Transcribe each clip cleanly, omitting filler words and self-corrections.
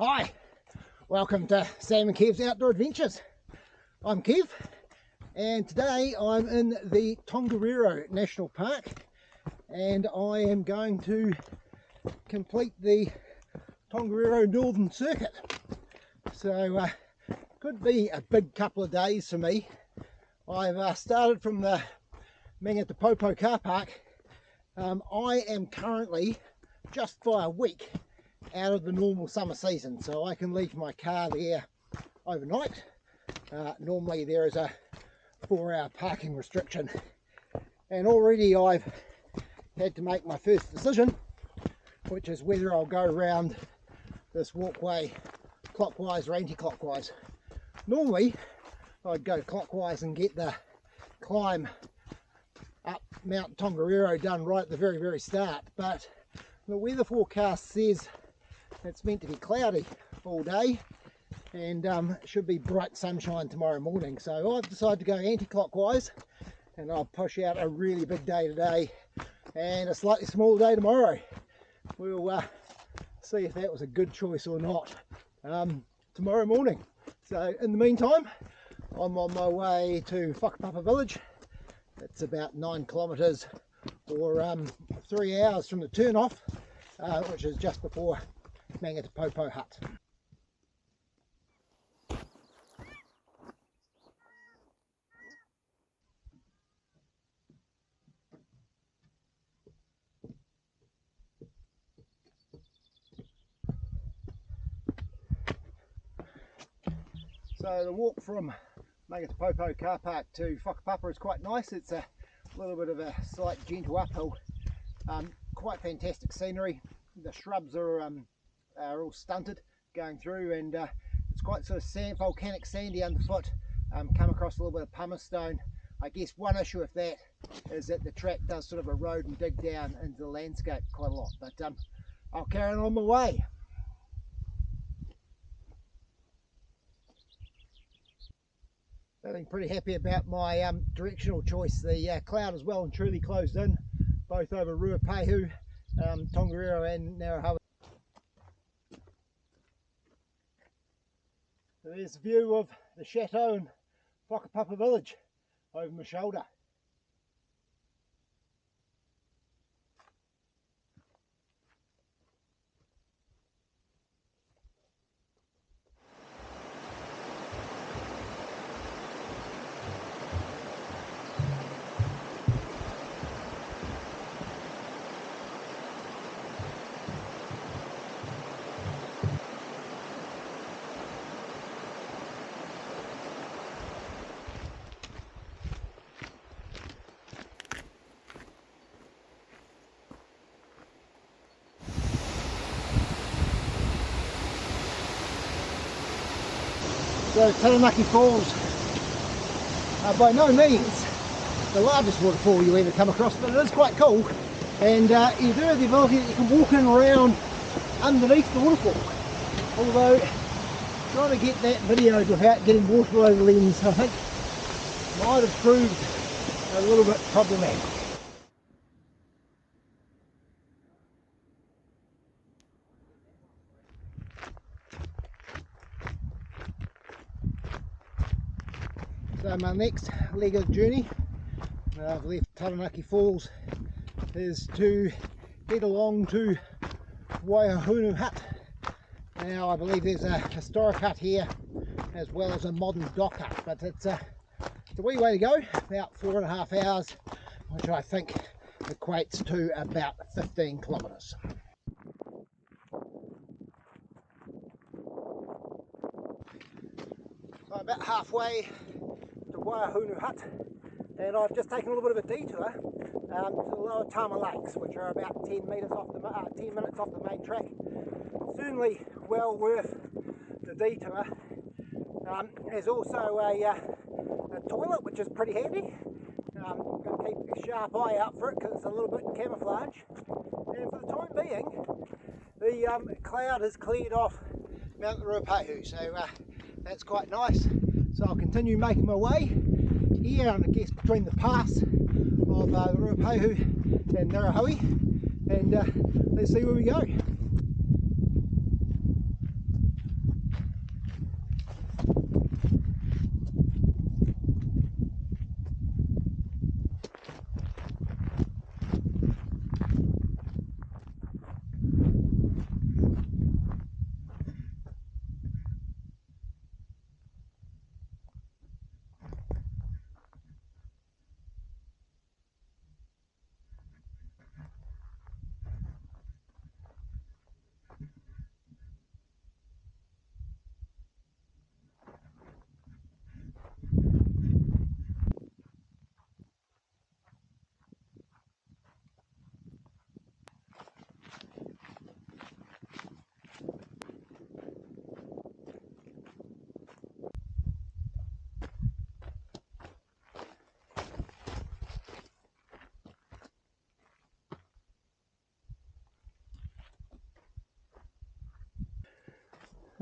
Hi, welcome to Sam and Kev's Outdoor Adventures. I'm Kev and today I'm in the Tongariro National Park and I am going to complete the Tongariro Northern Circuit. So could be a big couple of days for me. I've started from the Mangatepopo Car Park. I am currently just by a week out of the normal summer season, so I can leave my car there overnight. Normally there is a 4-hour parking restriction, and already I've had to make my first decision, which is whether I'll go around this walkway clockwise or anti-clockwise. Normally I'd go clockwise and get the climb up Mount Ngauruhoe done right at the very start, but the weather forecast says it's meant to be cloudy all day and it should be bright sunshine tomorrow morning. So I've decided to go anti-clockwise and I'll push out a really big day today and a slightly smaller day tomorrow. We'll see if that was a good choice or not tomorrow morning. So in the meantime, I'm on my way to Whakapapa Village. It's about 9 kilometres or 3 hours from the turn off, which is just before Mangatepopo Hut. So the walk from Mangatepopo Car Park to Whakapapa is quite nice. It's a little bit of a slight gentle uphill. Quite fantastic scenery. The shrubs are all stunted going through, and it's quite sort of volcanic sandy underfoot. Come across a little bit of pumice stone. I guess one issue with that is that the track does sort of erode and dig down into the landscape quite a lot, but I'll carry on my way. Feeling pretty happy about my directional choice. The cloud is well and truly closed in, both over Ruapehu, Tongariro and Ngauruhoe. So there's a view of the chateau and Whakapapa Village over my shoulder. So Taranaki Falls are by no means the largest waterfall you ever come across, but it is quite cool, and you do have the ability that you can walk in around underneath the waterfall. Although trying to get that videoed without getting water over the lens, I think might have proved a little bit problematic. So my next leg of the journey, I've left Taranaki Falls, is to head along to Waihohonu Hut. Now I believe there's a historic hut here as well as a modern dock hut, but it's a wee way to go, about 4.5 hours, which I think equates to about 15 kilometres. So I'm about halfway to Waihohonu Hut, and I've just taken a little bit of a detour to the lower Tama Lakes, which are about 10 minutes off the main track. Certainly well worth the detour. There's also a toilet, which is pretty handy. Got to keep a sharp eye out for it because it's a little bit camouflage. And for the time being, the cloud has cleared off Mount Ngauruhoe, so that's quite nice. So I'll continue making my way here, and I guess between the pass of Ruapehu and Ngauruhoe, and let's see where we go.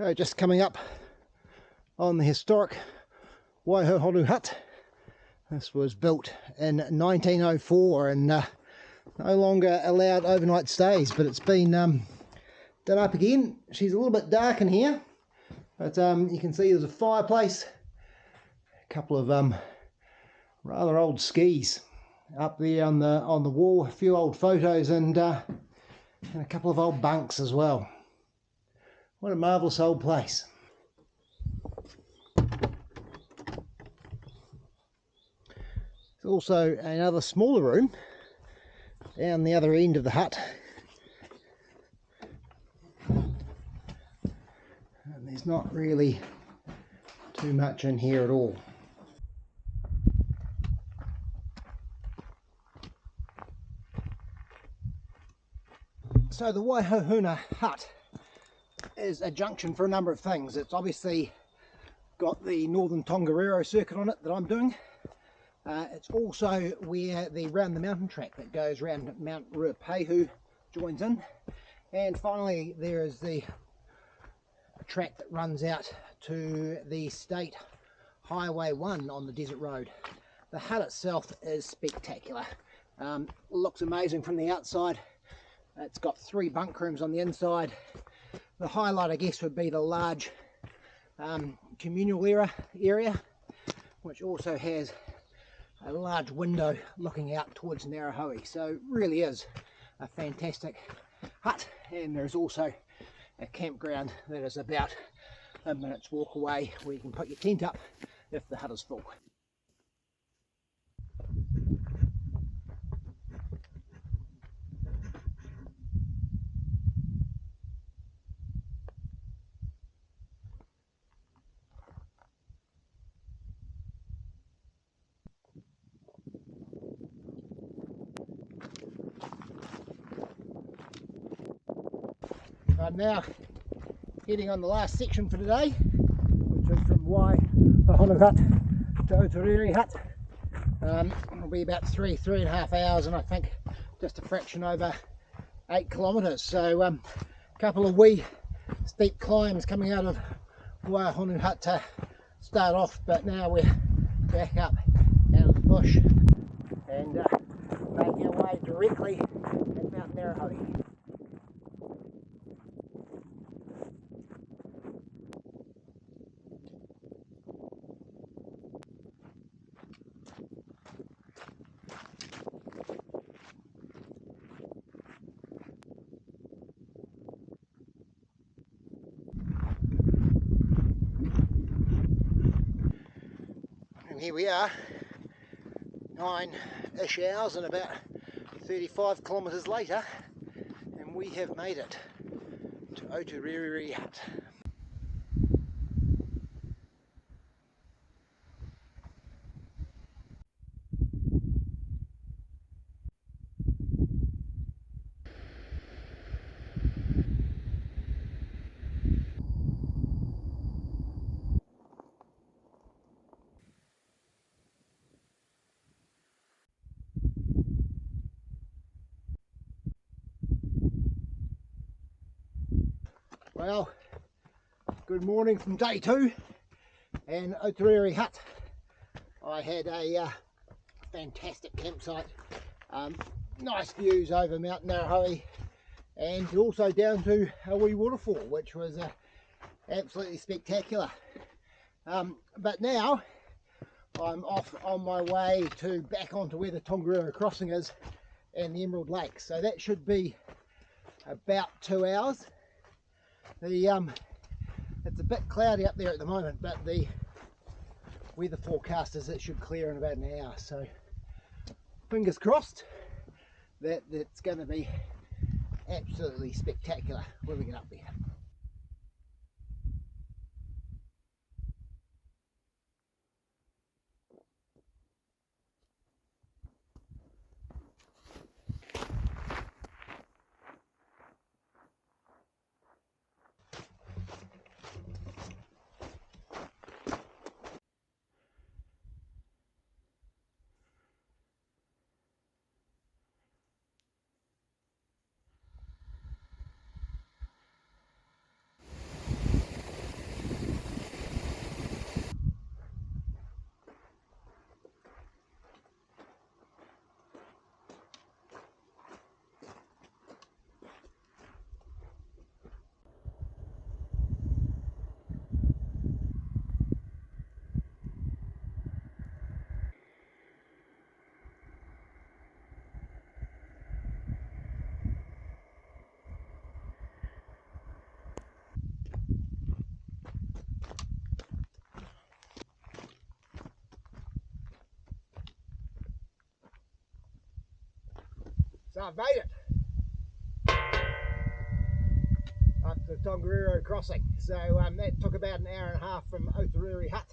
Just coming up on the historic Waihohonu Hut. This was built in 1904 and no longer allowed overnight stays, but it's been done up again. She's a little bit dark in here, but you can see there's a fireplace, a couple of rather old skis up there on the wall, a few old photos, and a couple of old bunks as well. What a marvellous old place. There's also another smaller room down the other end of the hut. And there's not really too much in here at all. So the Waihohonu Hut is a junction for a number of things. It's obviously got the Northern Tongariro Circuit on it that I'm doing. It's also where the round the mountain track that goes around Mount Ngauruhoe joins in. And finally there is the track that runs out to the State Highway 1 on the desert road. The hut itself is spectacular. Looks amazing from the outside. It's got 3 bunk rooms on the inside. The highlight, I guess, would be the large communal area, which also has a large window looking out towards Ngauruhoe. So it really is a fantastic hut, and there's also a campground that is about a minute's walk away where you can put your tent up if the hut is full. I'm now heading on the last section for today, which is from Waihohonu Hut to Oturere Hut. It'll be about 3.5 hours, and I think just a fraction over 8 kilometres. So a couple of wee steep climbs coming out of Waihohonu Hut to start off, but now we're back up out of the bush and making our way directly at Mount Ngauruhoe. Here we are, 9-ish hours and about 35 kilometres later, and we have made it to Oturere Hut. Well, good morning from day 2 and Oturere Hut. I had a fantastic campsite, nice views over Mount Ngauruhoe, and also down to a wee waterfall, which was absolutely spectacular. But now I'm off on my way to back onto where the Tongariro Crossing is and the Emerald Lake, so that should be about 2 hours. It's a bit cloudy up there at the moment, but the weather forecast is it should clear in about an hour, so fingers crossed that it's going to be absolutely spectacular when we get up there. So I've made it up to Tongariro Crossing. So that took about an hour and a half from Oturere Hut.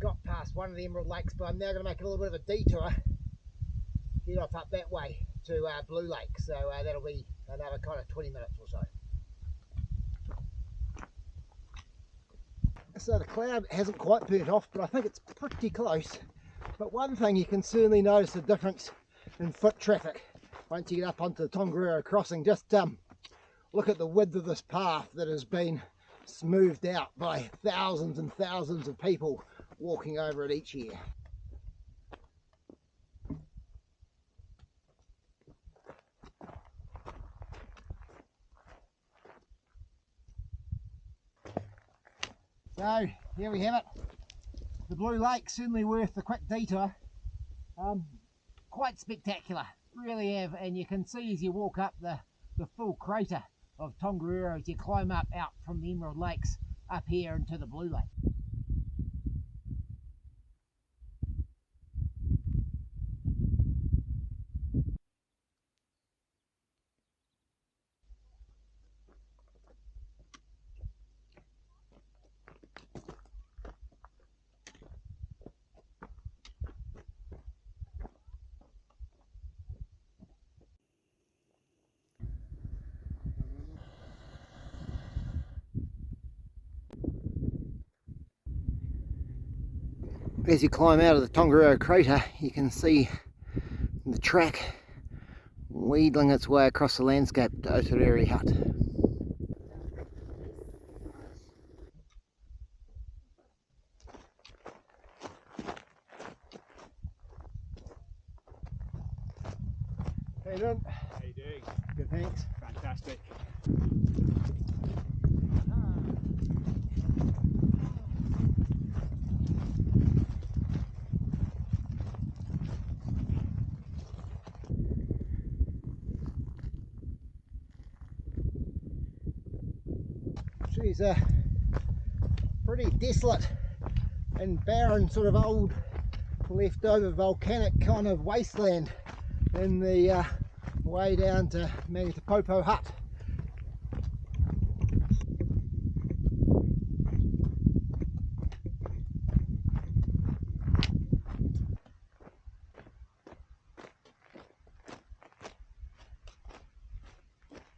Got past one of the Emerald Lakes, but I'm now going to make a little bit of a detour, head off up that way to Blue Lake. So that'll be another kind of 20 minutes or so. So the cloud hasn't quite burnt off, but I think it's pretty close. But one thing, you can certainly notice the difference in foot traffic once you get up onto the Tongariro Crossing. Just look at the width of this path that has been smoothed out by thousands and thousands of people walking over it each year. So here we have it. The Blue Lake, certainly worth the quick detour. Quite spectacular, really have, and you can see as you walk up the full crater of Tongariro as you climb up out from the Emerald Lakes up here into the Blue Lake. As you climb out of the Tongariro crater, you can see the track wheedling its way across the landscape to Oturere Hut. How you doing? How you doing? Good, thanks. Fantastic. She's a pretty desolate and barren sort of old leftover volcanic kind of wasteland in the way down to Mangatepopo Hut.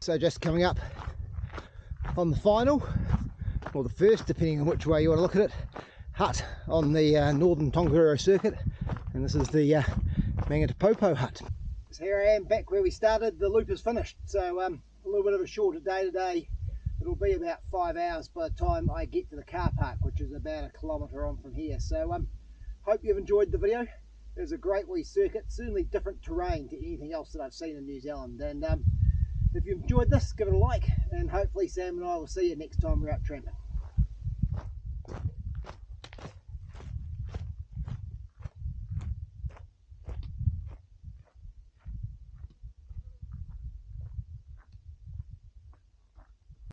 So just coming up on the final, or the first, depending on which way you want to look at it, hut on the Northern Tongariro Circuit, and this is the Mangatepopo Hut. So here I am back where we started. The loop is finished, so a little bit of a shorter day today. It'll be about 5 hours by the time I get to the car park, which is about 1 kilometre on from here. So hope you've enjoyed the video. It's a great wee circuit, certainly different terrain to anything else that I've seen in New Zealand. And if you enjoyed this, give it a like, and hopefully Sam and I will see you next time we're out tramping.